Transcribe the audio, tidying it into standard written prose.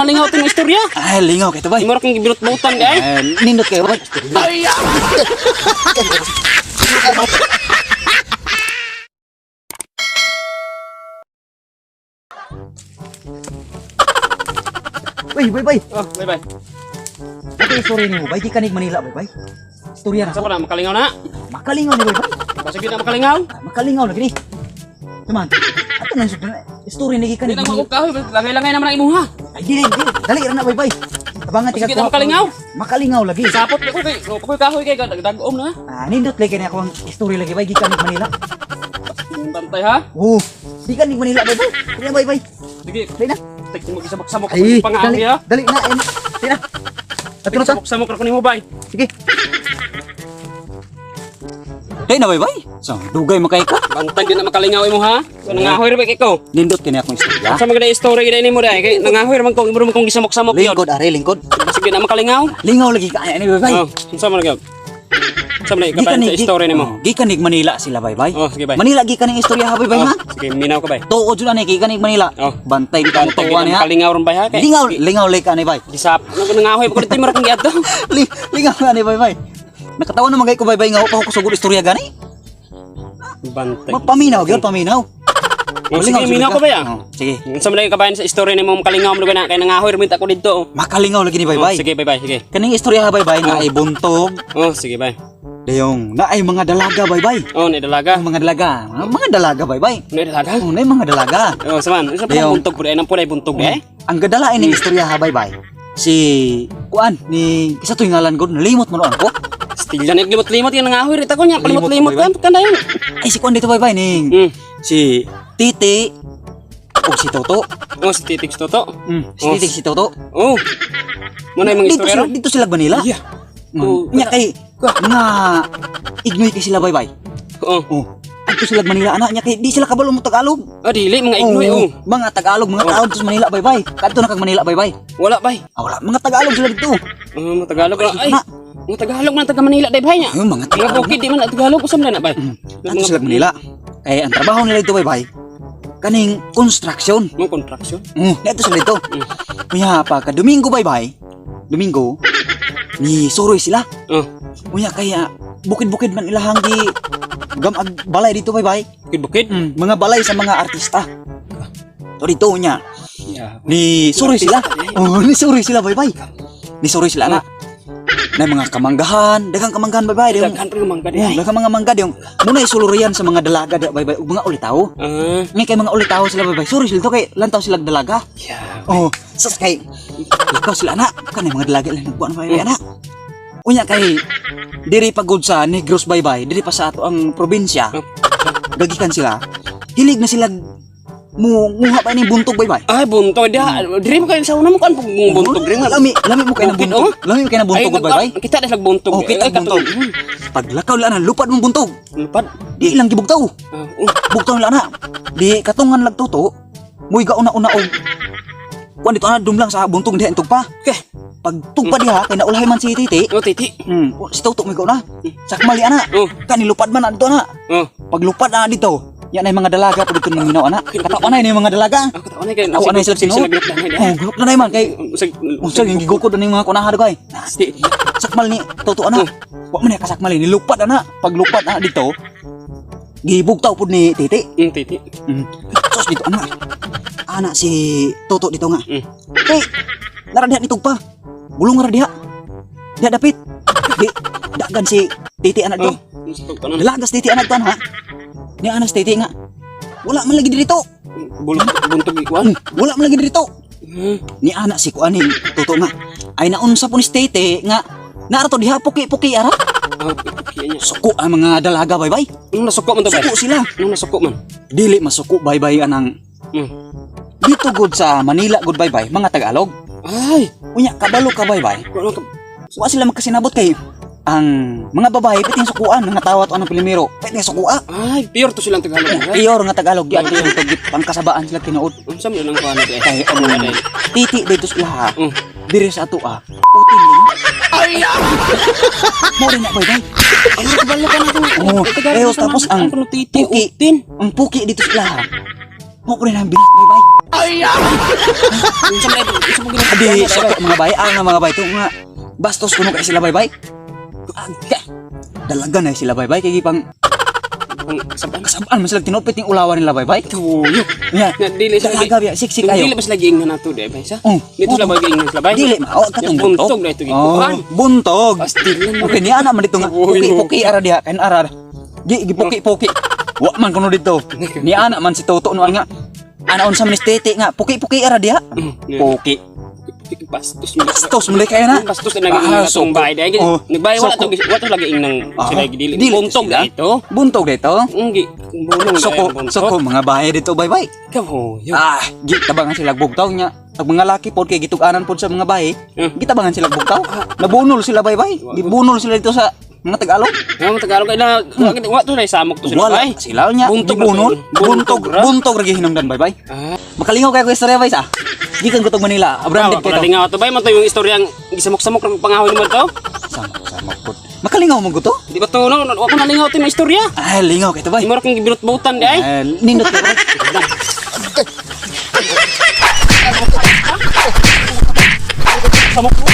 Lingaw tin istorya. Ay, lingaw kayo bay. Imo ra kang gibilot-butan di ay. Nindot kayo bay. Bay. Oh, bye-bye. Ito istorya niyo, bay. Di kanig Manila, bay. Istorya na. Sa na makalingaw na. Makalingaw ni bay. Basta gyud na makalingaw. Makalingaw lagi ni. Teman, ato na istorya ni Di kanig na Manila. magukahoy, lagay-lagay naman ang imuha. Ay, dili. Dali ra na, bay. Abangan Sige na makalingaw. Makalingaw lagi. Sapot ko kay, ko kahoy kay dagom na. Nindot lagi ni ako ang istorya lagi, bay. Di kanig Manila. Bantay ha. Di kanig Manila, bay. Kaya, bay. Sige, Dali na. tek mo gisabak-sabok Ay, pangahoy ha. dali na. Dali na. Ato na ta. Sabok-sabok ra ko nimo bay. Sige. Dali na, bay. So, dugay makay ka. Bantay gyud na makalingaw imo ha. Nangahoy ra ba ikaw? Nindot kini akong istorya. Sa mga story gid nimo dai kay nangahoy ra man ko imo kong gisamok-samok yun. Lingkod, are, lingkod. Sige na makalingaw. Lingaw lagi ka ani, bay. Oh, unsa man gyud? Sa man kabayan sa story nimo. Gikanig Manila sila, bay. Oh, sige bay. Manila gikanig istorya ha, bay, Oh, ha. sige minaw ka bay. Tuod jud ani gikanig Manila. Oh. Bantay di ka mo Bantay tuwa gyud ni na ha. makalingaw ron bay ha kay. Lingaw lay ka ni, bay. Gisap. Nangahoy ko dito mo ra kong giadto. Lingaw ani, bay. Nakatawa na magay ko, bay, nga pa ko sugod istorya gani. Bantay. Paminaw, gyud paminaw. Oh, sige minaw ka bay ah. Oh, sige. Unsa man kabayan sa story nimo makalingaw mo na kay nangahoy ra man ako dito. Makalingaw lagi ni, bay. Oh, sige bye sige. Kaning istorya ha, bay, na ay buntog. Oh, sige bay. Dayong na ay mga dalaga, bay. Oh, ni dalaga. Mga dalaga, bay. Ni dalaga. Oh, na mga dalaga. Oh, saman. Isa pa Dayong. buntog pud ay nang pud ay buntog eh. Ang gadalain ng istorya ha, bay. Si Kuan ni kisa to ngalan gud nalimot man ako. Still yan limot-limot yung nangahoy rita ko niya. Palimot-limot Limot, ka na yun. Ay si Kuan dito, bay, ning si Titi o si Toto. Oh, si Titix Toto. Si Titi si Toto. Oh. Muna yung mga istorya ron? Dito sila Manila. Yeah. Oh, Nya kay nga ignoy kay sila, bay. Oh. Dito sila Manila ana nya kay di sila kabalo mo Tagalog. Ah, dili mga ignoy oh. Mga Tagalog, mga tao sa Manila, bay. Kadto na kag Manila, bay. Wala bay. Wala, mga Tagalog sila dito. Mga Tagalog ra. Ay. Na. Mga Tagalog man taga Manila day bay nya. Yung mga Mga Tagalog. bukid di man na Tagalog usam na bay. Dito sila Manila. Kaya ang trabaho nila dito, bay. Kaning construction. Mga contraction. Dito sila dito. Kuya pa ka Domingo, bay. Domingo ni suroy sila. Oh. Kuya kaya bukid-bukid man ilahang gi gamag balay dito, bay. Bukid-bukid. Mga balay sa mga artista. So dito niya. Yeah. Ni suroy sila. Ni suroy sila, bay. Ni suroy sila na. Na mga kamanggahan, daghang kamanggahan, bay. Daghan pa yung mangga di ay. Daghang mga mangga yung muna isulurian sa mga dalaga, bay. Ug mga ulitaw. Ngay kay mga ulitaw sila, bay. Suroy sila to kay lantaw sila dalaga. Yeah. Sas kay ikaw sila na. Kanay mga dalaga lang nagbuan, bay, na. Unya kay diri pagod sa Negros, bay. Diri pa sa ato ang probinsya. Gagikan sila. Hilig na sila muha pa ni buntog, bay. Ay, buntog dia. Diri mo kayo sa una mo kan buntog diri nga. Lami mo kay na Bukid, buntog. Lami mo kay na buntog, bay. Kita na nagbuntog. Oh, kita buntog. Paglakaw lang na lupad mong buntog. Lupad. Di ilang gibugtaw. Bugtaw lang na. Di katungan lang tuto. Muy gauna-una og kuan dito ana dumlang sa buntog diha entog pa. Okay. Pag tugpa diha kay naulahay man si Titi. Oh, Titi. Si Toto muy gauna. Sakmali ana. Oh. Kani lupad man dito ana. Oh. Pag lupad ana dito. Yan ay mga dalaga pud dito nang minaw ana. Kataon na yung mga dalaga. Ako taon kay Taon na sila sino. Group na man kay unsa yung gigukod na yung mga kunaha dugay. Sakmal ni Toto ana. Wa man kasakmal ni lupad ana. Pag lupad ana dito. Gibugtaw pud ni Titi. Titi. Sos dito ana. Ana si Toto dito nga. Hey, nara diha nitog pa. Bulong ra diha. Diha dapit. Di dagan si Titi ana dito. Dalagas Titi ana dito ha. Ni anas Titi nga. Wala man lagi dito. Buntog ikuan. Wala man lagi dito. Ni anak si kuan ni Toto nga. Ay naunsa po ni Titi nga nara to diha puki-puki ara. Suko ang mga dalaga, bay. Nung nasuko man to bay. Suko sila. Nung nasuko man. Dili masuko, bay anang. Dito good sa Manila, good bay, mga Tagalog. Ay, Unya, kabalo ka, bay. Wa sila magkasinabot kay ang mga babae piting sukuan nga tawat anong pilimiro. Piting sukua. ay, pure to silang Tagalog. Piyor nga Tagalog di ato yung tugit pangkasabaan sila tinuod. Unsa man lang kuan di Kay ano ay. Titi dito sila ha. Diri sa ato Putin din. Ay. Mo rin na, bay. Ano kabalo ka natin? Oh, tapos ang Titi puki, utin. ang puki dito sila ha. Mo rin ang bilis, bay. Unsa man isa mo Adi sa mga bay, ang mga bay to nga bastos kuno kay sila bay. Dalaga na sila bay kay gipang sabang kasabaan man sila tinupit yung ulawan nila bay. tuyo. Nya, Nga dili sa dalaga biya siksik kayo. Dili bas lagi ingnan nato di ba isa? Oh, Dito la ba ingnan sila bay? Dili mao katong Buntog buntog. na ito gikuan. Buntog. Pastil lang. Okay, ni ana man dito nga. Uy, Puki ara diha, kan ara. Gipuki-puki. Wa man kuno dito. Ni ana man si Toto no nga. Anaon sa ministete nga, puki-puki ara diha. Puki. Bastos Bastos mulai kaya na. Bastos na naging Ah, atong bahay dahil oh. nagbay wala Soko. to lagi ingnan sila dili. Dili Buntog sila. na ito. Buntog dito. Ungi bulong Soko mga bahay dito bye-bye. Kahoyo. Gitabangan sila bugtaw nya. Pag mga laki pod kay gituganan pod sa mga bahay, Hmm. gitabangan sila bugtaw. Nabunol sila bye-bye. Gibunol sila dito sa mga Tagalog. Ang Tagalog kaya wa to na samok to sila Wala bay. sila nya. Buntog Gibunol. Buntog ra. Buntog ra gihinungdan bye-bye. Ah, Makalingaw kayo ko istorya bay sa. Gikan ko tong Manila. Branded branded kay to. lingaw to bay man to yung istoryang gisamok-samok ra pangahon mo to. Sama pod. Makalingaw mo guto? Di ba to no? Wa ko nalingaw to yung istorya. Ay, lingaw kay to bay. Imor kang gibinut-butan di ay. Nindot ka bay. Samok mo.